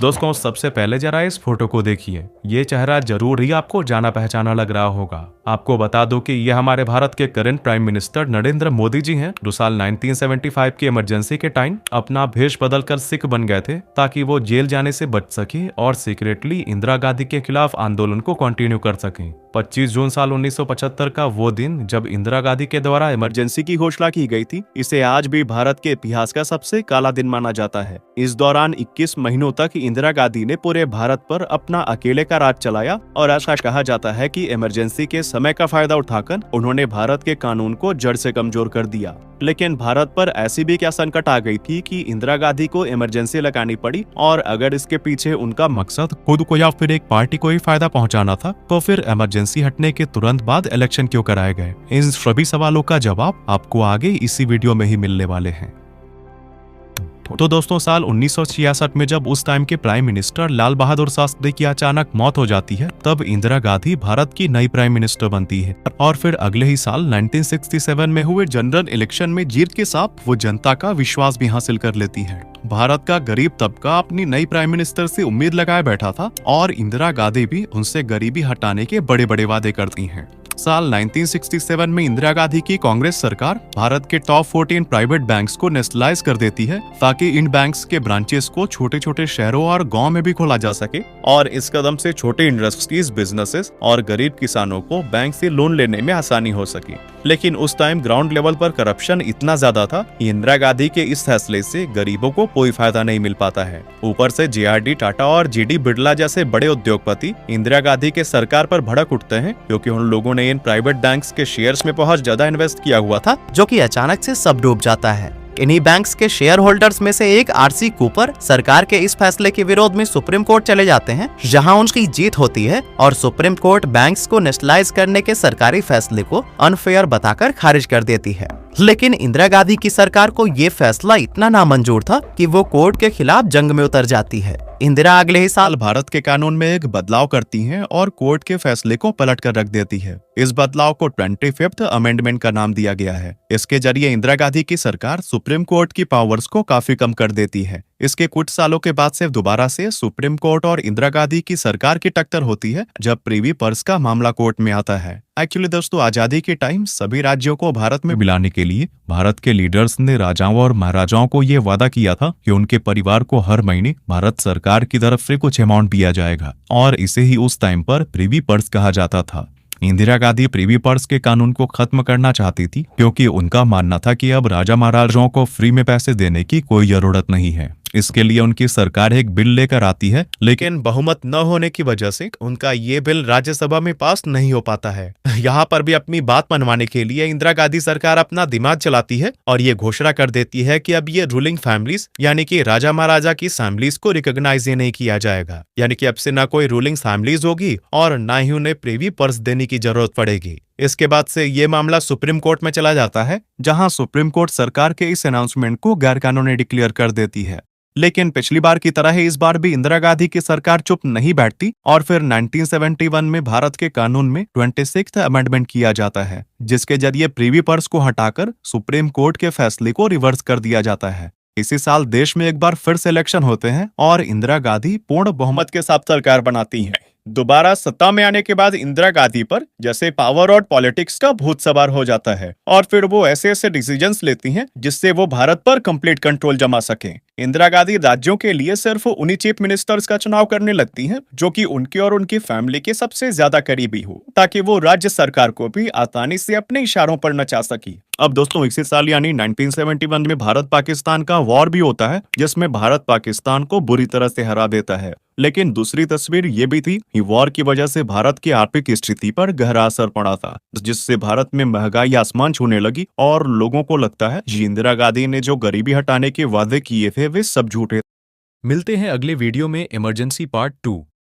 दोस्तों सबसे पहले जरा इस फोटो को देखिए। ये चेहरा जरूर ही आपको जाना पहचाना लग रहा होगा। आपको बता दो कि ये हमारे भारत के current prime minister Narendra Modi ji हैं, जो साल 1975 की इमरजेंसी के टाइम अपना भेष बदलकर सिख बन गए थे ताकि वो जेल जाने से बच सके और सीक्रेटली इंदिरा गांधी के खिलाफ आंदोलन को कंटिन्यू कर सकें। 25 जून साल 1975 का वो दिन जब इंदिरा गांधी के द्वारा इमरजेंसी की घोषणा की गई थी, इसे आज भी भारत के इतिहास का सबसे काला दिन माना जाता है। इस दौरान 21 महीनों तक इंदिरा गांधी ने पूरे भारत पर अपना अकेले का राज चलाया और ऐसा कहा जाता है कि इमरजेंसी के समय का फायदा उठाकर उन्होंने भारत के कानून को जड़ से कमजोर कर दिया। लेकिन भारत पर ऐसी भी क्या संकट आ गई थी कि इंदिरा गांधी को इमरजेंसी लगानी पड़ी, और अगर इसके पीछे उनका मकसद खुद को या फिर एक पार्टी को ही फायदा पहुंचाना था, तो फिर इमरजेंसी हटने के तुरंत बाद इलेक्शन क्यों कराए गए? इन सभी सवालों का जवाब आपको आगे इसी वीडियो में ही मिलने वाले हैं। तो दोस्तों साल 1966 में जब उस टाइम के प्राइम मिनिस्टर लाल बहादुर शास्त्री की अचानक मौत हो जाती है, तब इंदिरा गांधी भारत की नई प्राइम मिनिस्टर बनती है। और फिर अगले ही साल 1967 में हुए जनरल इलेक्शन में जीत के साथ वो जनता का विश्वास भी हासिल कर लेती है। भारत का गरीब तबका अपनी नई प्राइम मिनिस्टर से उम्मीद लगाए बैठा था और इंदिरा गांधी भी उनसे गरीबी हटाने के बड़े बड़े वादे करती हैं। साल 1967 में इंदिरा गांधी की कांग्रेस सरकार भारत के टॉप 14 प्राइवेट बैंक्स को नेशनलाइज कर देती है ताकि इन बैंक्स के ब्रांचेस को छोटे छोटे शहरों और गांव में भी खोला जा सके, और इस कदम से छोटे इंडस्ट्रीज, बिजनेसेस और गरीब किसानों को बैंक से लोन लेने में आसानी हो सके। लेकिन उस टाइम ग्राउंड लेवल पर करप्शन इतना ज्यादा था कि इंदिरा गांधी के इस फैसले से गरीबों को कोई फायदा नहीं मिल पाता है। ऊपर से JRD टाटा और GD बिड़ला जैसे बड़े उद्योगपति इंदिरा गांधी के सरकार पर भड़क उठते हैं, क्योंकि उन लोगों ने इन प्राइवेट बैंक्स के शेयर्स में बहुत ज्यादा इन्वेस्ट किया हुआ था, जो कि अचानक से सब डूब जाता है। इन्हीं बैंक्स के शेयर होल्डर्स में से एक RC कूपर सरकार के इस फैसले के विरोध में सुप्रीम कोर्ट चले जाते हैं, जहां उनकी जीत होती है और सुप्रीम कोर्ट बैंक्स को नेशनलाइज करने के सरकारी फैसले को अनफेयर बताकर खारिज कर देती है। लेकिन इंदिरा गांधी की सरकार को ये फैसला इतना नामंजूर था कि वो कोर्ट के खिलाफ जंग में उतर जाती है। इंदिरा अगले ही साल भारत के कानून में एक बदलाव करती हैं और कोर्ट के फैसले को पलट कर रख देती है। इस बदलाव को 25th अमेंडमेंट का नाम दिया गया है। इसके जरिए इंदिरा गांधी की सरकार सुप्रीम कोर्ट की पावर्स को काफी कम कर देती है। इसके कुछ सालों के बाद से दोबारा से सुप्रीम कोर्ट और इंदिरा गांधी की सरकार की टक्कर होती है, जब प्रिवी पर्स का मामला कोर्ट में आता है। एक्चुअली दोस्तों, आजादी के टाइम सभी राज्यों को भारत में मिलाने के लिए भारत के लीडर्स ने राजाओं और महाराजाओं को ये वादा किया था कि उनके परिवार को हर महीने भारत सरकार की तरफ से कुछ अमाउंट दिया जाएगा, और इसे ही उस टाइम पर प्रिवी पर्स कहा जाता था। इंदिरा गांधी प्रिवी पर्स के कानून को खत्म करना चाहती थी, क्योंकि उनका मानना था कि अब राजा महाराजाओं को फ्री में पैसे देने की कोई जरूरत नहीं है। इसके लिए उनकी सरकार एक बिल लेकर आती है, लेकिन बहुमत न होने की वजह से उनका ये बिल राज्यसभा में पास नहीं हो पाता है। यहाँ पर भी अपनी बात मनवाने के लिए इंदिरा गांधी सरकार अपना दिमाग चलाती है और ये घोषणा कर देती है कि अब ये रूलिंग फैमिलीज यानी कि राजा महाराजा की फैमिलीज को रिकॉग्नाइज नहीं किया जाएगा, यानी कि अब से ना कोई रूलिंग फैमिलीज होगी और ना ही उन्हें प्रिवी पर्स देने की जरूरत पड़ेगी। इसके बाद से ये मामला सुप्रीम कोर्ट में चला जाता है, जहां सुप्रीम कोर्ट सरकार के इस अनाउंसमेंट को गैरकानूनी डिक्लेयर कर देती है। लेकिन पिछली बार की तरह ही इस बार भी इंदिरा गांधी की सरकार चुप नहीं बैठती और फिर 1971 में भारत के कानून में 26th अमेंडमेंट किया जाता है, जिसके जरिए प्रिवी पर्स को हटाकर सुप्रीम कोर्ट के फैसले को रिवर्स कर दिया जाता है। इसी साल देश में एक बार फिर से इलेक्शन होते हैं और इंदिरा गांधी पूर्ण बहुमत के साथ सरकार बनाती है। दोबारा सत्ता में आने के बाद इंदिरा गांधी पर जैसे पावर और पॉलिटिक्स का भूत सवार हो जाता है, और फिर वो ऐसे ऐसे डिसीजंस लेती हैं जिससे वो भारत पर कंप्लीट कंट्रोल जमा सके। इंदिरा गांधी राज्यों के लिए सिर्फ उन्हीं चीफ मिनिस्टर्स का चुनाव करने लगती हैं जो कि उनके और उनकी फैमिली के सबसे ज्यादा करीबी हो, ताकि वो राज्य सरकार को भी आसानी से अपने इशारों पर नचा सकी। अब दोस्तों इसी साल यानी 1971 में भारत पाकिस्तान का वॉर भी होता है, जिसमें भारत पाकिस्तान को बुरी तरह से हरा देता है। लेकिन दूसरी तस्वीर ये भी थी कि वॉर की वजह से भारत की आर्थिक स्थिति पर गहरा असर पड़ा था, जिससे भारत में महंगाई आसमान छूने लगी और लोगों को लगता है कि इंदिरा गांधी ने जो गरीबी हटाने के वादे किए थे वे सब झूठे। मिलते हैं अगले वीडियो में इमरजेंसी पार्ट 2।